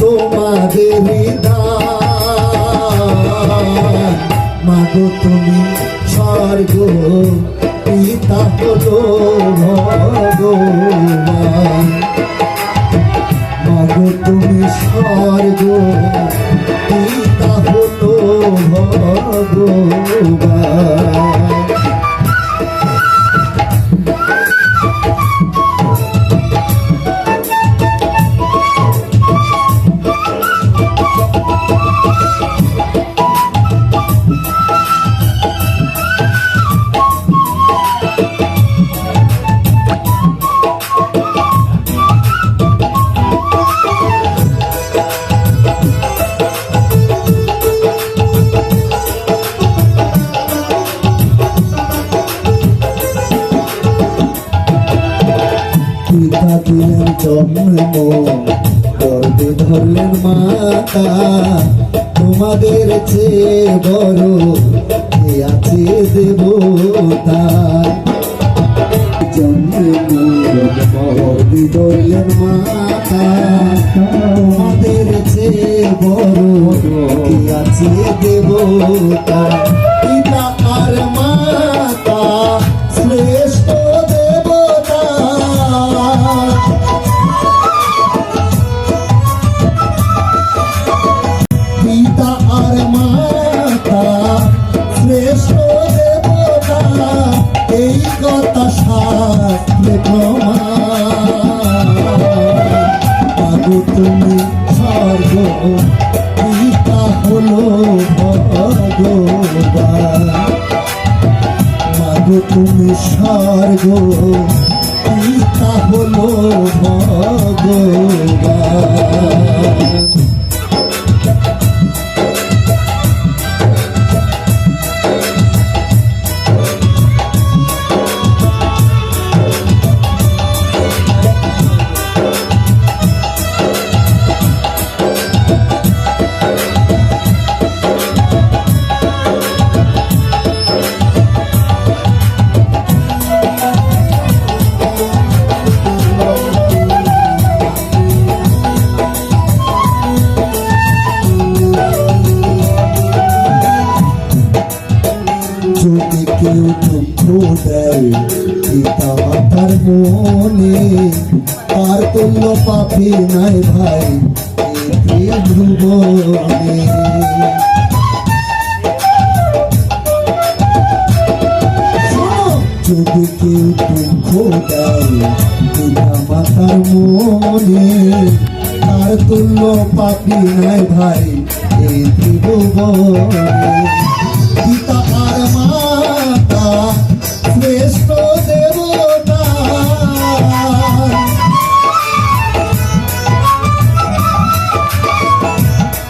তোমাদের দান। মাগো তুমি স্বর্গ পিতা হলো ভগবান। মাগো তুমি স্বর্গ পিতা হলো ভগবান। পিতা দিলেন জন্ম, গর্ভে ধরলেন মাতা, তোমাদের চেয়ে বড় কে আছে দেবতা। গর্ভে ধরলেন মাতা, তোমাদের চেয়ে বড় কে আছে দেবতা। পিতা আর মাতা শ্রেষ্ঠ দেবতা। পিতা আর মাতা শ্রেষ্ঠ দেবতা, এই কথা শাস্ত্রে প্রমাণ। মাগো তুমি স্বর্গ পিতা হলো ভগবান। মাগো তুমি স্বর্গ পিতা হলো ভগবান। যদি কেউ দুঃখ দেয় পিতা মাতার মনে, তার তুল্য পাপি নাই ভাই এই ভুবনে। যদি কেউ দুঃখ দেয় পিতা মাতার মনে, তার তুল্য পাপি নাই ভাই এই ভুবনে। পিতা আর মাতা শ্রেষ্ঠ দেবতা।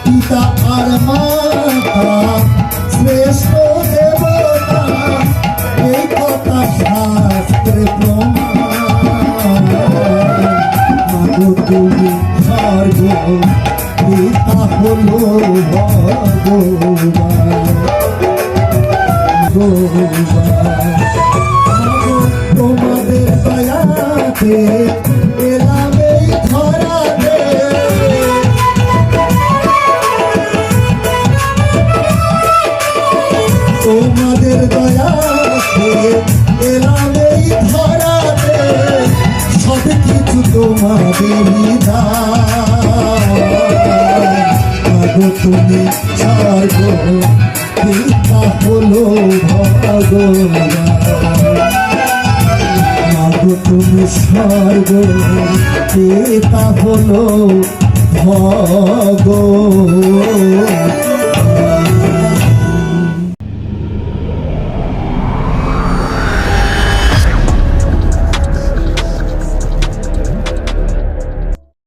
পিতা আর মাতা শ্রেষ্ঠ দেবতা, এই কথা শাস্ত্রে প্রমাণ। মাগো তুমি স্বর্গ পিতা হলো ভগবান। তোমাদের দয়াতে এলাম এই ধরাতে। তোমাদের দয়াতে এলাম এই ধরাতে, সব কিছু তোমাদের দান। মাগো তুমি স্বর্গ পিতা হলো ভগবান। মাগো তুমি স্বর্গ পিতা হলো ভগবান।